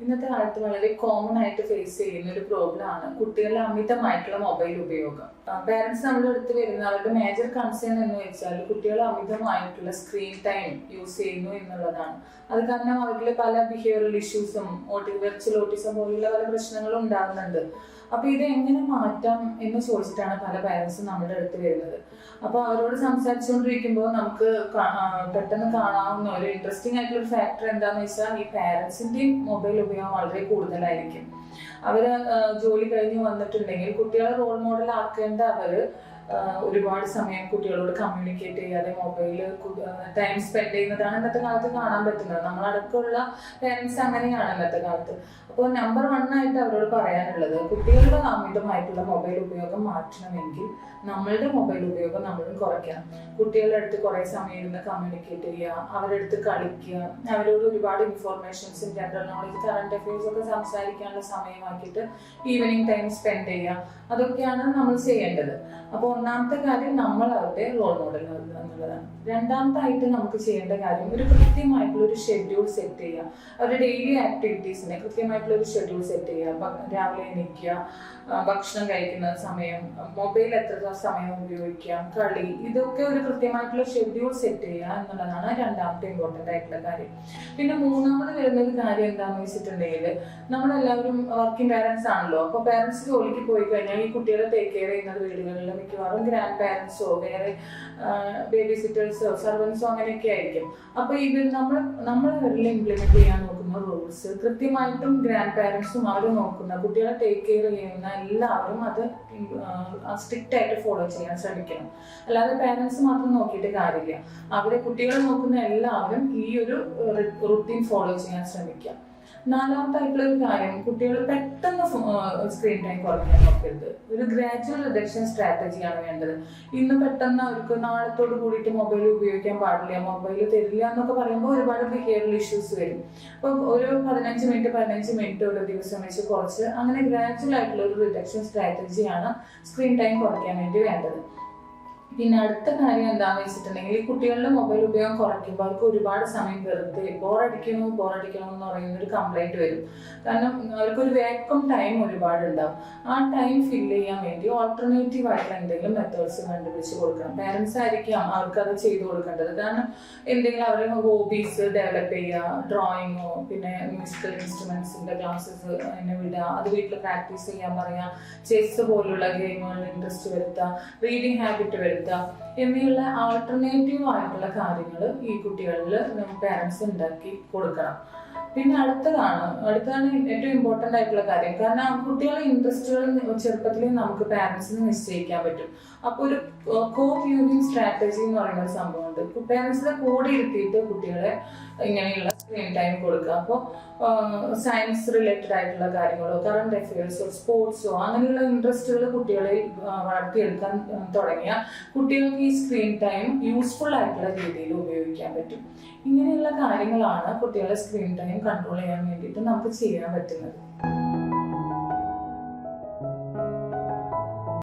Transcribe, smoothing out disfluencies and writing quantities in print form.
ഇന്നത്തെ കാലത്ത് വളരെ കോമൺ ആയിട്ട് ഫേസ് ചെയ്യുന്ന ഒരു പ്രോബ്ലം ആണ് കുട്ടികളുടെ അമിതമായിട്ടുള്ള മൊബൈൽ ഉപയോഗം. പേരൻസ് നമ്മുടെ അടുത്ത് വരുന്ന അവരുടെ മേജർ കൺസേൺ എന്ന് വെച്ചാൽ കുട്ടികൾ അമിതമായിട്ടുള്ള സ്ക്രീൻ ടൈം യൂസ് ചെയ്യുന്നു എന്നുള്ളതാണ്. അത് കാരണം അവരിൽ പല ബിഹേവിയറൽ ഇഷ്യൂസും വെർച്വൽ ഓട്ടിസം പോലുള്ള പല പ്രശ്നങ്ങളും ഉണ്ടാകുന്നുണ്ട്. അപ്പൊ ഇത് എങ്ങനെ മാറ്റാം എന്ന് ചോദിച്ചിട്ടാണ് പല പേരൻസും നമ്മുടെ അടുത്ത് വരുന്നത്. അപ്പൊ അവരോട് സംസാരിച്ചുകൊണ്ടിരിക്കുമ്പോൾ നമുക്ക് പെട്ടെന്ന് കാണാവുന്ന ഒരു ഇൻട്രസ്റ്റിംഗ് ആയിട്ടുള്ള ഒരു ഫാക്ടർ എന്താണെന്ന് വെച്ചാൽ ഈ പേരൻസിന്റെയും മൊബൈൽ ഉപയോഗം വളരെ കൂടുതലായിരിക്കും. അവര് ജോലി കഴിഞ്ഞ് വന്നിട്ടുണ്ടെങ്കിൽ കുട്ടികളെ റോൾ മോഡൽ ആക്കേണ്ട അവര് ഒരുപാട് സമയം കുട്ടികളോട് കമ്മ്യൂണിക്കേറ്റ് ചെയ്യാതെ മൊബൈലിൽ ടൈം സ്പെൻഡ് ചെയ്യുന്നതാണ് ഇന്നത്തെ കാലത്ത് കാണാൻ പറ്റുന്നത്. നമ്മളടക്കമുള്ള പേരൻസ് അങ്ങനെയാണ് ഇന്നത്തെ കാലത്ത്. അപ്പോൾ നമ്പർ 1 ആയിട്ട് അവരോട് പറയാനുള്ളത്, കുട്ടികളുടെ അമിതമായിട്ടുള്ള മൊബൈൽ ഉപയോഗം മാറ്റണമെങ്കിൽ നമ്മളുടെ മൊബൈൽ ഉപയോഗം നമ്മളും കുറയ്ക്കണം. കുട്ടികളുടെ അടുത്ത് കുറേ സമയം ഇരുന്ന് കമ്മ്യൂണിക്കേറ്റ് ചെയ്യുക, അവരുടെ അടുത്ത് കളിക്കുക, അവരോട് ഒരുപാട് ഇൻഫോർമേഷൻസും ജനറൽ നോളജ് കറണ്ട് അഫയേഴ്സ് ഒക്കെ സംസാരിക്കാനുള്ള സമയമാക്കിയിട്ട് ഈവനിങ് ടൈം സ്പെൻഡ് ചെയ്യുക. അതൊക്കെയാണ് നമ്മൾ ചെയ്യേണ്ടത്. അപ്പോൾ ഒന്നാമത്തെ കാര്യം നമ്മൾ അവരുടെ റോൾ മോഡൽ എന്നുള്ളതാണ്. രണ്ടാമതായിട്ട് നമുക്ക് ചെയ്യേണ്ട കാര്യം ഒരു കൃത്യമായിട്ടുള്ള ഒരു ഷെഡ്യൂൾ സെറ്റ് ചെയ്യുക. അവരുടെ ഡെയിലി ആക്ടിവിറ്റീസിനെ കൃത്യമായിട്ടുള്ള ഒരു ഷെഡ്യൂൾ സെറ്റ് ചെയ്യുക. രാവിലെ എണീക്കുക, ഭക്ഷണം കഴിക്കുന്ന സമയം, മൊബൈൽ എത്ര സമയം ഉപയോഗിക്കാം, കളി, ഇതൊക്കെ ഒരു കൃത്യമായിട്ടുള്ള ഷെഡ്യൂൾ സെറ്റ് ചെയ്യുക എന്നുള്ളതാണ് രണ്ടാമത്തെ ഇമ്പോർട്ടൻ്റ് ആയിട്ടുള്ള കാര്യം. പിന്നെ മൂന്നാമത് വരുന്ന ഒരു കാര്യം എന്താണെന്ന് വെച്ചിട്ടുണ്ടെങ്കിൽ, നമ്മളെല്ലാവരും വർക്കിംഗ് പാരൻസ് ആണല്ലോ. അപ്പോൾ പാരൻസ് ജോലിക്ക് പോയി കഴിഞ്ഞാൽ ഈ കുട്ടികളെ ടേക്ക് കെയർ ചെയ്യുന്നത് വീടുകളിൽ മിക്കവാറും ഗ്രാൻഡ് പാരൻസോ വേറെ ബേബി സിറ്റേഴ്സോ സർവൻസോ അങ്ങനെയൊക്കെ ആയിരിക്കും. അപ്പോൾ ഇത് നമ്മൾ അവരിൽ ഇംപ്ലിമെന്റ് ചെയ്യാൻ നോക്കുന്ന റൂൾസ് കൃത്യമായിട്ടും ഗ്രാൻഡ് പാരൻസും അവർ നോക്കുന്ന കുട്ടികളെ ടേക്ക് കെയർ ചെയ്യുന്ന എല്ലാവരും അത് സ്ട്രിക്റ്റ് ആയിട്ട് ഫോളോ ചെയ്യാൻ ശ്രമിക്കണം. അല്ലാതെ പാരൻസ് മാത്രം നോക്കിയിട്ട് കാര്യമില്ല. അവരെ കുട്ടികളെ നോക്കുന്ന എല്ലാവരും ഈ ഒരു റുട്ടീൻ ഫോളോ ചെയ്യാൻ ശ്രമിക്കുക. നാലാമതായിട്ടുള്ള ഒരു കാര്യം, കുട്ടികൾ പെട്ടെന്ന് സ്ക്രീൻ ടൈം കുറയ്ക്കാൻ നോക്കരുത്. ഒരു ഗ്രാജുവൽ റിഡക്ഷൻ സ്ട്രാറ്റജിയാണ് വേണ്ടത്. ഇന്ന് പെട്ടെന്ന് അവർക്ക് നാളത്തോട് കൂടിയിട്ട് മൊബൈൽ ഉപയോഗിക്കാൻ പാടില്ല, മൊബൈൽ തരില്ല എന്നൊക്കെ പറയുമ്പോൾ ഒരുപാട് ബിഹേവിയറൽ ഇഷ്യൂസ് വരും. അപ്പോൾ ഒരു 15 മിനിറ്റ് ഒരു ദിവസം വെച്ച് കുറച്ച് അങ്ങനെ ഗ്രാജുവൽ ആയിട്ടുള്ള ഒരു റിഡക്ഷൻ സ്ട്രാറ്റജിയാണ് സ്ക്രീൻ ടൈം കുറയ്ക്കാൻ വേണ്ടി വേണ്ടത്. പിന്നെ അടുത്ത കാര്യം എന്താണെന്ന് വെച്ചിട്ടുണ്ടെങ്കിൽ, ഈ കുട്ടികളുടെ മൊബൈൽ ഉപയോഗം കുറയ്ക്കുമ്പോൾ അവർക്ക് ഒരുപാട് സമയം വെറുതെ ബോറടിക്കണോ എന്ന് പറയുന്ന ഒരു കംപ്ലൈന്റ് വരും. കാരണം അവർക്കൊരു വേക്കം ടൈം ഒരുപാട് ഉണ്ടാവും. ആ ടൈം ഫില്ല് ചെയ്യാൻ വേണ്ടി ഓൾട്ടർനേറ്റീവ് ആയിട്ടുള്ള എന്തെങ്കിലും മെത്തേഡ്സ് കണ്ടുപിടിച്ച് കൊടുക്കണം. പാരൻസ് ആയിരിക്കാം അവർക്കത് ചെയ്തു കൊടുക്കേണ്ടത്. കാരണം എന്തെങ്കിലും അവരുടെ ഹോബീസ് ഡെവലപ്പ് ചെയ്യുക, ഡ്രോയിങ്ങോ പിന്നെ മ്യൂസിക്കൽ ഇൻസ്ട്രുമെന്റ്സിന്റെ ക്ലാസ്സസ് എന്നെ വിടുക, അത് വീട്ടിൽ പ്രാക്ടീസ് ചെയ്യാൻ പറയുക, ചെസ് പോലുള്ള ഗെയിമുകളിൽ ഇൻട്രസ്റ്റ് വരുത്തുക, റീഡിങ് ഹാബിറ്റ് വരുത്തുക എന്നിവയുള്ള ആൾട്ടർനേറ്റീവ് ആയിട്ടുള്ള കാര്യങ്ങൾ ഈ കുട്ടികളിൽ പാരൻസ് ഉണ്ടാക്കി കൊടുക്കണം. പിന്നെ അടുത്തതാണ് ഏറ്റവും ഇമ്പോർട്ടൻ്റ് ആയിട്ടുള്ള കാര്യം. കാരണം കുട്ടികളുടെ ഇൻട്രസ്റ്റുകൾ ചെറുപ്പത്തിൽ നമുക്ക് പാരൻസിന് നിശ്ചയിക്കാൻ പറ്റും. അപ്പോൾ ഒരു കോ വ്യൂവിംഗ് സ്ട്രാറ്റജി എന്ന് പറയുന്ന ഒരു സംഭവമുണ്ട്. പാരൻസിനെ കൂടെ ഇരുത്തിയിട്ട് കുട്ടികളെ ഇങ്ങനെയുള്ള സ്ക്രീൻ ടൈം കൊടുക്കുക. അപ്പോൾ സയൻസ് റിലേറ്റഡ് ആയിട്ടുള്ള കാര്യങ്ങളോ കറണ്ട് അഫയേഴ്സോ സ്പോർട്സോ അങ്ങനെയുള്ള ഇൻട്രസ്റ്റുകൾ കുട്ടികളിൽ വളർത്തിയെടുക്കാൻ തുടങ്ങിയാൽ കുട്ടികൾക്ക് ഈ സ്ക്രീൻ ടൈം യൂസ്ഫുൾ ആയിട്ടുള്ള രീതിയിൽ ഉപയോഗിക്കാൻ പറ്റും. ഇങ്ങനെയുള്ള കാര്യങ്ങളാണ് കുട്ടികളുടെ സ്ക്രീൻ ടൈം കൺട്രോൾ ചെയ്യാൻ വേണ്ടിയിട്ട് നമുക്ക് ചെയ്യാൻ പറ്റുന്നത്.